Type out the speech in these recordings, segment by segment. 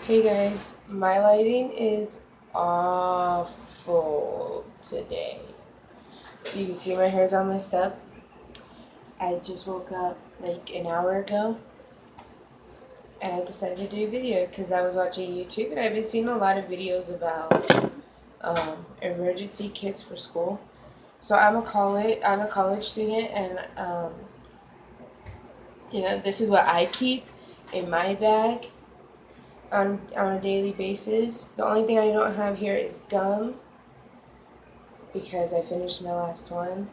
Hey guys, my lighting is awful today. You can see my hair's all messed up. I just woke up like an hour ago and I decided to do a video because I was watching YouTube and I've been seeing a lot of videos about emergency kits for school. So I'm a college student and this is what I keep in my bag on a daily basis. The only thing I don't have here is gum because I finished my last one,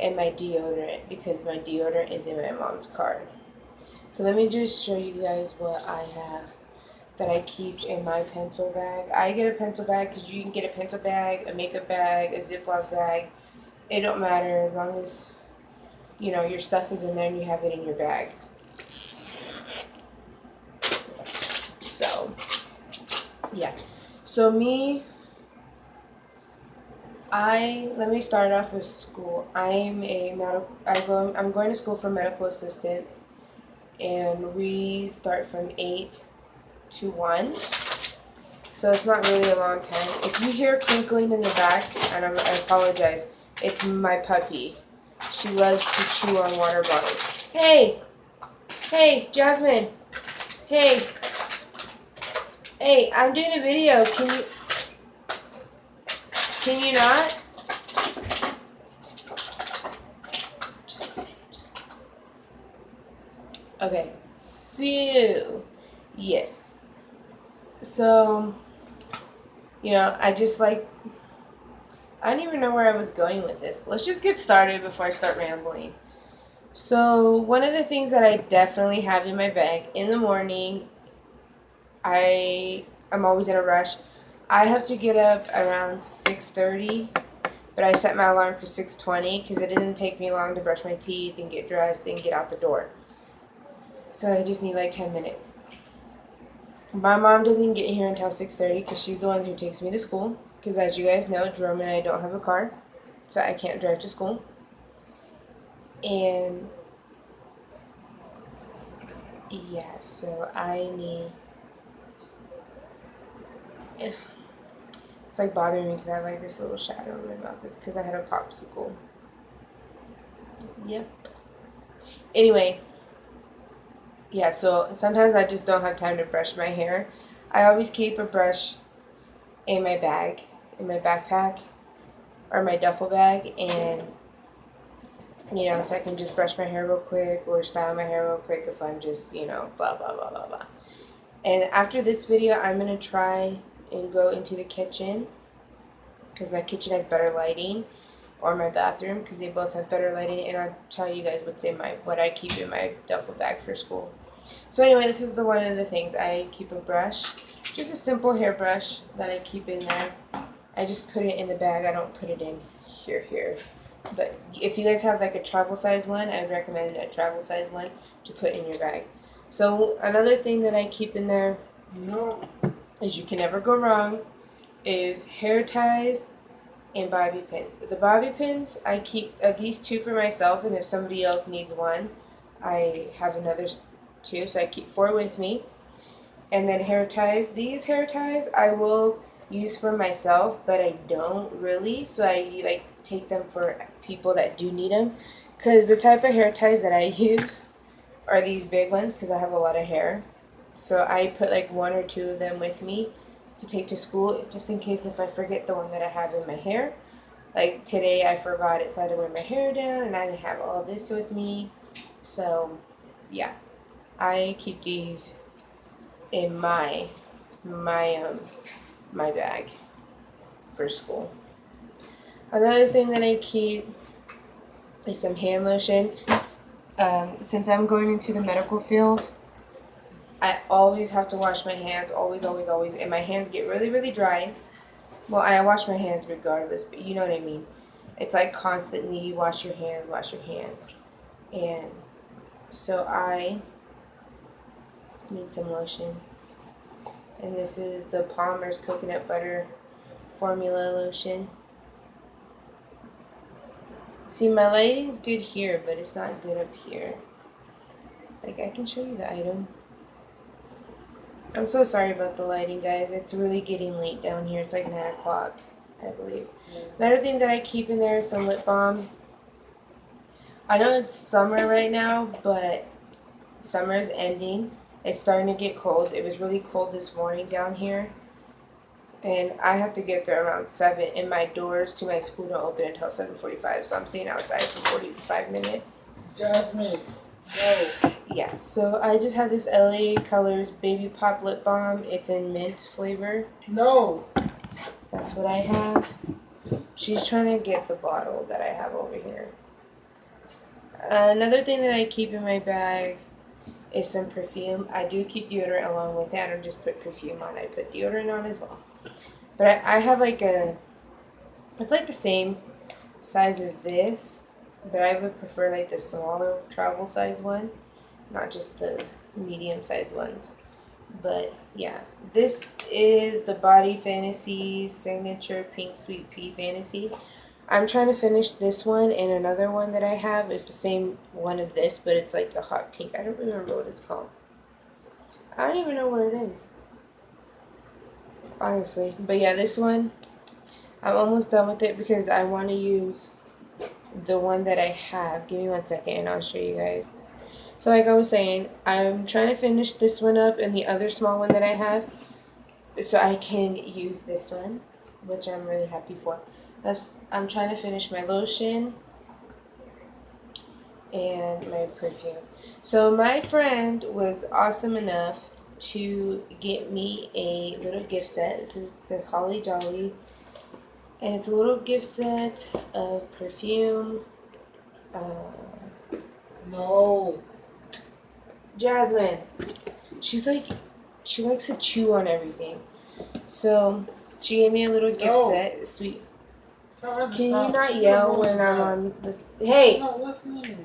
and my deodorant because my deodorant is in my mom's car. So let me just show you guys what I have that I keep in my pencil bag. I get a pencil bag because you can get a pencil bag, a makeup bag, a Ziploc bag. It don't matter as long as your stuff is in there and you have it in your bag. So yeah. So let me start off with school. I'm going to school for medical assistance, and we start from 8 to 1. So it's not really a long time. If you hear crinkling in the back, and I apologize, it's my puppy. She loves to chew on water bottles. Hey! Hey, Jasmine! Hey! Hey, I'm doing a video. Can you not? Okay. So, yes. So, I don't even know where I was going with this. Let's just get started before I start rambling. So, one of the things that I definitely have in my bag in the morning, I'm always in a rush. I have to get up around 6:30, but I set my alarm for 6:20 because it didn't take me long to brush my teeth and get dressed and get out the door. So I just need like 10 minutes. My mom doesn't get here until 6:30 because she's the one who takes me to school. Because as you guys know, Jerome and I don't have a car, so I can't drive to school. And yeah, so I need. It's like bothering me because I have like this little shadow in my mouth. It's because I had a popsicle. Yep. Anyway, yeah, so sometimes I just don't have time to brush my hair. I always keep a brush in my bag, in my backpack, or my duffel bag, and so I can just brush my hair real quick or style my hair real quick if I'm just, blah, blah, blah, blah, blah. And after this video, I'm going to try and go into the kitchen because my kitchen has better lighting, or my bathroom because they both have better lighting, and I'll tell you guys what I keep in my duffel bag for school. So anyway, this is one of the things. I keep a brush, just a simple hairbrush that I keep in there. I just put it in the bag. I don't put it in here. But if you guys have like a travel size one, I'd recommend a travel size one to put in your bag. So another thing that I keep in there, is you can never go wrong, is hair ties and bobby pins. The bobby pins, I keep at least 2 for myself, and if somebody else needs one, I have another 2, so I keep 4 with me. And then hair ties. These hair ties I will use for myself, but I don't really, so I like take them for people that do need them, because the type of hair ties that I use are these big ones because I have a lot of hair. So I put like 1 or 2 of them with me to take to school, just in case if I forget the one that I have in my hair. Like today I forgot it, so I had to wear my hair down and I didn't have all this with me. So yeah, I keep these in my bag for school. Another thing that I keep is some hand lotion. Since I'm going into the medical field, I always have to wash my hands, always, always, always, and my hands get really, really dry. Well, I wash my hands regardless, but you know what I mean. It's like constantly you wash your hands. And so I need some lotion. And this is the Palmer's Coconut Butter Formula Lotion. See, my lighting's good here, but it's not good up here. Like, I can show you the item. I'm so sorry about the lighting, guys. It's really getting late down here. It's like 9 o'clock, I believe. Another thing that I keep in there is some lip balm. I know it's summer right now, but summer's ending. It's starting to get cold. It was really cold this morning down here. And I have to get there around 7, and my doors to my school don't open until 7:45, so I'm sitting outside for 45 minutes. Jasmine, no. Yeah, so I just have this LA Colors Baby Pop Lip Balm. It's in mint flavor. No. That's what I have. She's trying to get the bottle that I have over here. Another thing that I keep in my bag is some perfume. I do keep deodorant along with it. I don't just put perfume on. I put deodorant on as well. But I have like it's like the same size as this, but I would prefer like the smaller travel size one, not just the medium size ones. But yeah, this is the Body Fantasy Signature Pink Sweet Pea Fantasy. I'm trying to finish this one, and another one that I have is the same one of this, but it's like a hot pink. I don't remember what it's called. I don't even know where it is, honestly. But yeah, this one, I'm almost done with it because I want to use the one that I have. Give me 1 second and I'll show you guys. So like I was saying, I'm trying to finish this one up and the other small one that I have so I can use this one, which I'm really happy for. I'm trying to finish my lotion and my perfume. So my friend was awesome enough to get me a little gift set. It says Holly Jolly. And it's a little gift set of perfume. No. Jasmine. She likes to chew on everything. So she gave me a little gift set. Sweet. Can you not yell when I'm on the... Hey! I'm not listening.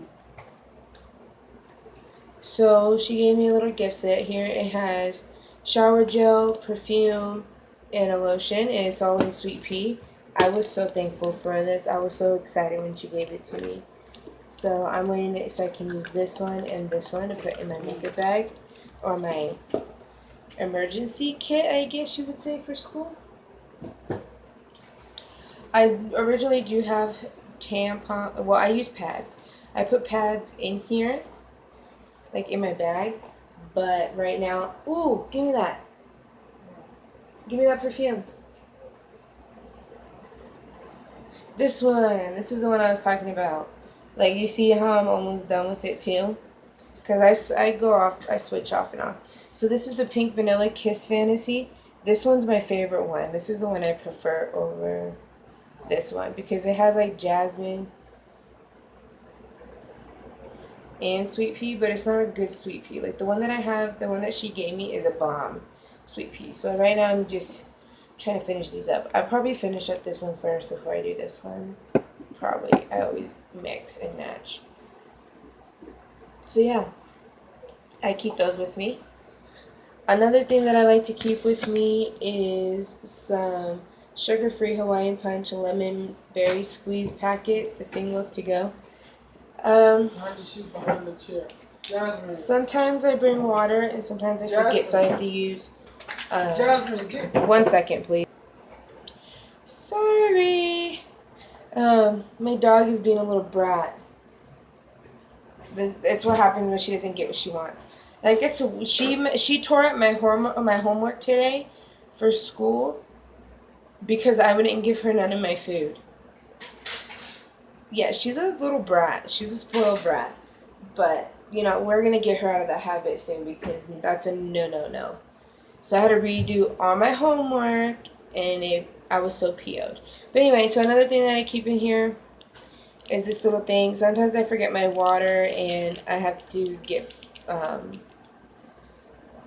So she gave me a little gift set. Here it has shower gel, perfume, and a lotion. And it's all in sweet pea. I was so thankful for this. I was so excited when she gave it to me. So I'm waiting so I can use this one and this one to put in my makeup bag. Or my emergency kit, I guess you would say, for school. I originally do have tampon. Well, I use pads. I put pads in here, like in my bag. But right now, ooh, give me that. Give me that perfume. This one. This is the one I was talking about. Like, you see how I'm almost done with it too? Because I switch off and on. So this is the Pink Vanilla Kiss Fantasy. This one's my favorite one. This is the one I prefer over this one. Because it has like jasmine and sweet pea. But it's not a good sweet pea. Like the one that I have, the one that she gave me is a bomb sweet pea. So right now I'm just trying to finish these up. I'll probably finish up this one first before I do this one. Probably. I always mix and match. So yeah, I keep those with me. Another thing that I like to keep with me is some sugar-free Hawaiian Punch lemon berry squeeze packet, the singles to go. Behind the chair. Jasmine. Sometimes I bring water and sometimes I forget, so I have to use. Jasmine, get. 1 second, please. Sorry. My dog is being a little brat. That's what happens when she doesn't get what she wants. Like she tore up my homework today for school because I wouldn't give her none of my food. Yeah, she's a little brat. She's a spoiled brat. But, you know, we're going to get her out of that habit soon because that's a no. So I had to redo all my homework and I was so PO'd. But anyway, so another thing that I keep in here is this little thing. Sometimes I forget my water and I have to get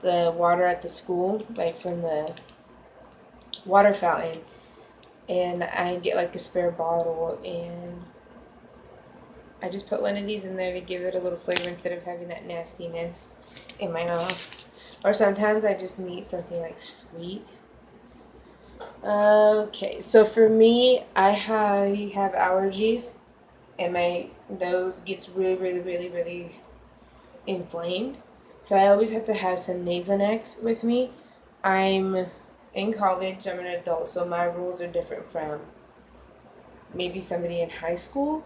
the water at the school, like from the water fountain. And I get like a spare bottle and I just put one of these in there to give it a little flavor instead of having that nastiness in my mouth. Or sometimes I just need something like sweet. Okay, so for me, I have allergies. And my nose gets really inflamed. So I always have to have some Nasonex with me. I'm in college, I'm an adult, so my rules are different from maybe somebody in high school.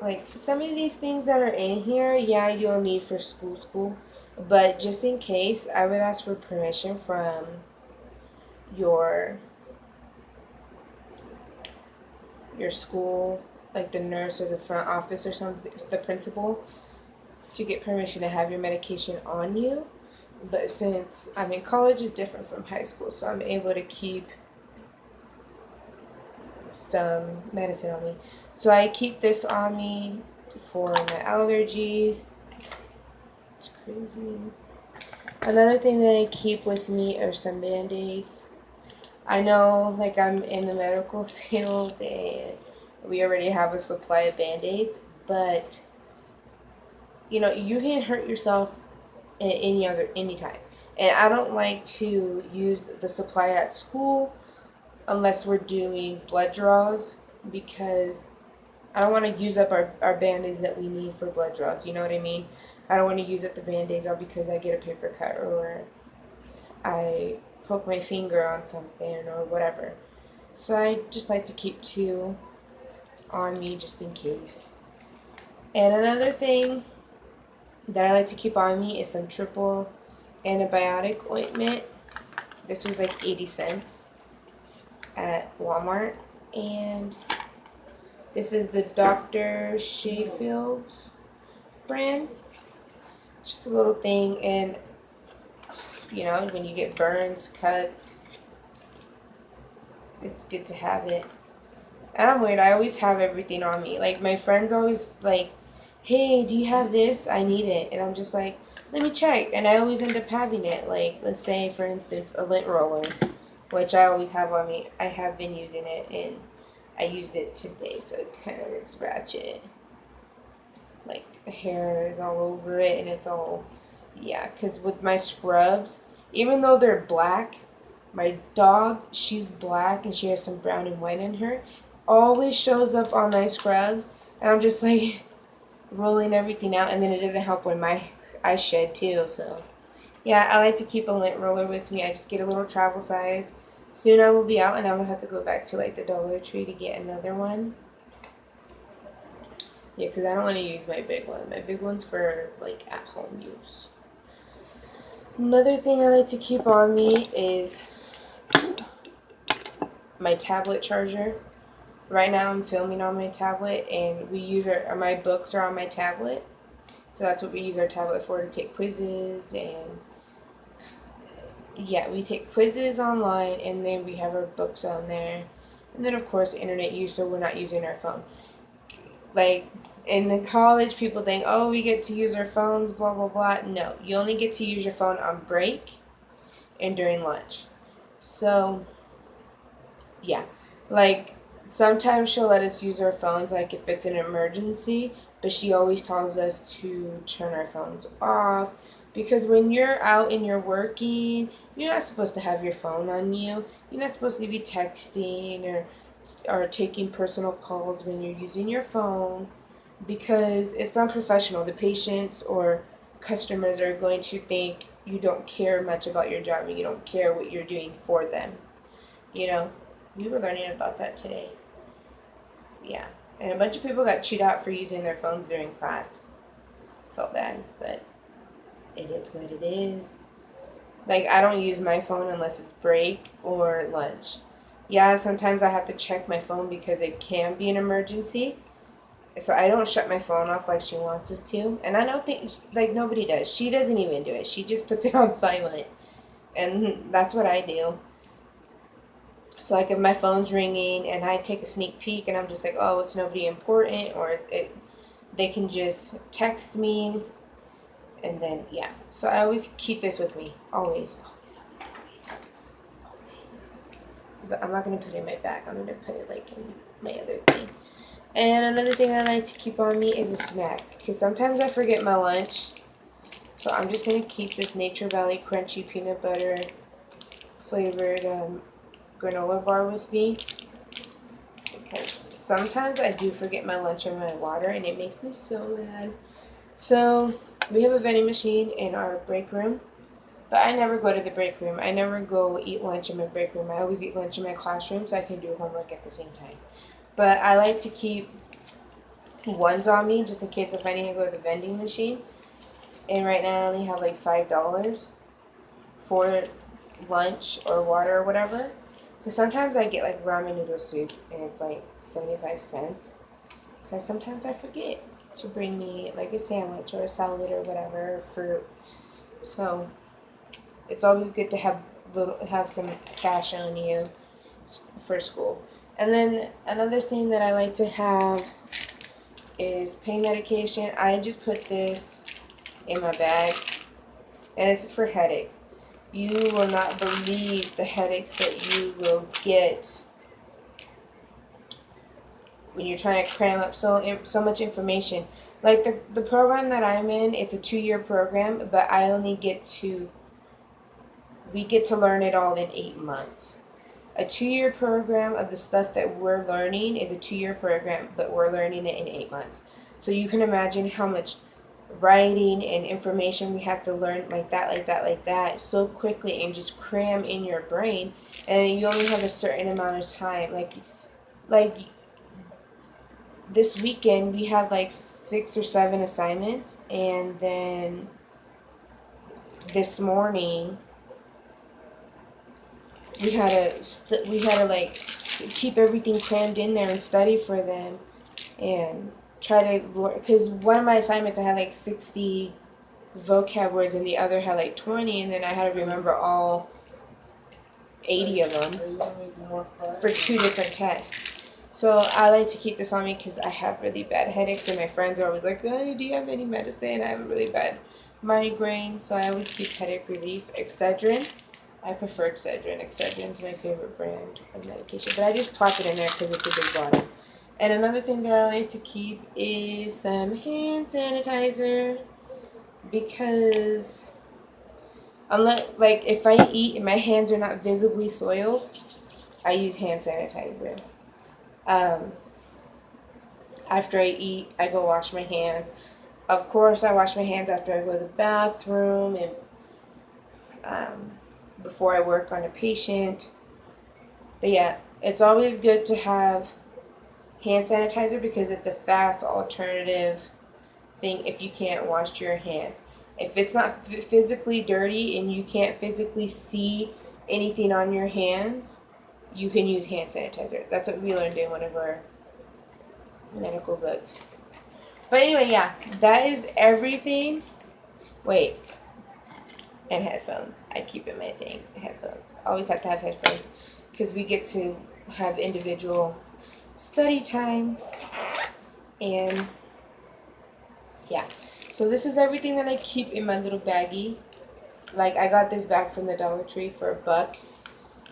Like some of these things that are in here, yeah, you'll need for school. But just in case, I would ask for permission from your your school, like the nurse or the front office or something, the principal, to get permission to have your medication on you. But since I'm in college, is different from high school, so I'm able to keep some medicine on me. So I keep this on me for my allergies. It's crazy. Another thing that I keep with me are some band-aids. I know, like, I'm in the medical field and we already have a supply of band-aids, but you know, you can hurt yourself at any time. And I don't like to use the supply at school unless we're doing blood draws, because I don't want to use up our band-aids that we need for blood draws. You know what I mean? I don't want to use up the band-aids all because I get a paper cut or I poke my finger on something or whatever. So I just like to keep two on me just in case. And another thing that I like to keep on me is some triple antibiotic ointment. This was like 80 cents at Walmart. And this is the Dr. Sheffield's brand. Just a little thing, and you know, when you get burns, cuts, it's good to have it. And I'm weird, I always have everything on me. Like, my friends always like, hey, do you have this? I need it. And I'm just like, let me check. And I always end up having it. Like, let's say, for instance, a lint roller, which I always have on me. I have been using it, and I used it today, so it kind of looks ratchet. Like, hair is all over it, and it's all, yeah, because with my scrubs, even though they're black, my dog, she's black, and she has some brown and white in her, always shows up on my scrubs, and I'm just like rolling everything out, and then it doesn't help when I shed too. So yeah, I like to keep a lint roller with me. I just get a little travel size. Soon I will be out, and I'm gonna have to go back to like the Dollar Tree to get another one. Yeah, because I don't want to use my big one. My big one's for like at home use. Another thing I like to keep on me is my tablet charger. Right now I'm filming on my tablet, and we use my books are on my tablet. So that's what we use our tablet for, to take quizzes, and yeah, we take quizzes online, and then we have our books on there. And then of course internet use, so we're not using our phone. Like in the college, people think, oh, we get to use our phones, blah blah blah. No, you only get to use your phone on break and during lunch. So yeah, like sometimes she'll let us use our phones, like if it's an emergency, but she always tells us to turn our phones off, because when you're out and you're working, you're not supposed to have your phone on you. You're not supposed to be texting or taking personal calls when you're using your phone, because it's unprofessional. The patients or customers are going to think you don't care much about your job and you don't care what you're doing for them. You know, we were learning about that today. Yeah. And a bunch of people got chewed out for using their phones during class. Felt bad, but it is what it is. Like, I don't use my phone unless it's break or lunch. Yeah, sometimes I have to check my phone because it can be an emergency. So I don't shut my phone off like she wants us to. And I don't think, like, nobody does. She doesn't even do it. She just puts it on silent. And that's what I do. So, like, if my phone's ringing and I take a sneak peek and I'm just like, oh, it's nobody important, or they can just text me, and then, yeah. So I always keep this with me. Always. But I'm not going to put it in my bag. I'm going to put it, like, in my other thing. And another thing I like to keep on me is a snack, because sometimes I forget my lunch. So I'm just going to keep this Nature Valley Crunchy Peanut Butter flavored granola bar with me, because sometimes I do forget my lunch and my water, and it makes me so mad. So we have a vending machine in our break room, but I never go to the break room. I never go eat lunch in my break room. I always eat lunch in my classroom so I can do homework at the same time. But I like to keep ones on me just in case if I need to go to the vending machine. And right now I only have like $5 for lunch or water or whatever. Because sometimes I get like ramen noodle soup and it's like 75 cents. Because sometimes I forget to bring me like a sandwich or a salad or whatever, fruit. So it's always good to have some cash on you for school. And then another thing that I like to have is pain medication. I just put this in my bag, and this is for headaches. You will not believe the headaches that you will get when you're trying to cram up so much information. Like the program that I'm in, it's a 2-year program, but we get to learn it all in 8 months. A 2-year program of the stuff that we're learning is a 2-year program, but we're learning it in 8 months. So you can imagine how much writing and information we have to learn like that so quickly and just cram in your brain, and you only have a certain amount of time. Like this weekend we had like 6 or 7 assignments, and then this morning we had to like keep everything crammed in there and study for them and try to, because one of my assignments I had like 60 vocab words and the other had like 20, and then I had to remember all 80 of them for 2 different tests. So I like to keep this on me because I have really bad headaches, and my friends are always like, oh, do you have any medicine? I have a really bad migraine, so I always keep headache relief. Excedrin. I prefer Excedrin. Excedrin's my favorite brand of medication, but I just plop it in there because it's a big bottle. And another thing that I like to keep is some hand sanitizer, because like if I eat and my hands are not visibly soiled, I use hand sanitizer. After I eat, I go wash my hands. Of course, I wash my hands after I go to the bathroom and before I work on a patient. But yeah, it's always good to have hand sanitizer because it's a fast alternative thing if you can't wash your hands. If it's not physically dirty and you can't physically see anything on your hands, you can use hand sanitizer. That's what we learned in one of our medical books. But anyway, yeah, that is everything. Wait. And headphones. I keep in my thing. Headphones. Always have to have headphones because we get to have individual study time. And yeah. So this is everything that I keep in my little baggie. Like, I got this bag from the Dollar Tree for $1.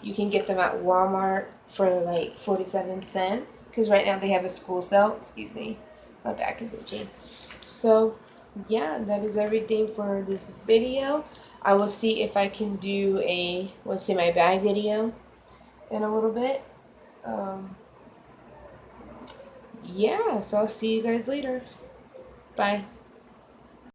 You can get them at Walmart for like 47 cents. Because right now they have a school sale. Excuse me. My back is itchy. So, yeah, that is everything for this video. I will see if I can do a what's in my bag video in a little bit. Yeah, so I'll see you guys later. Bye.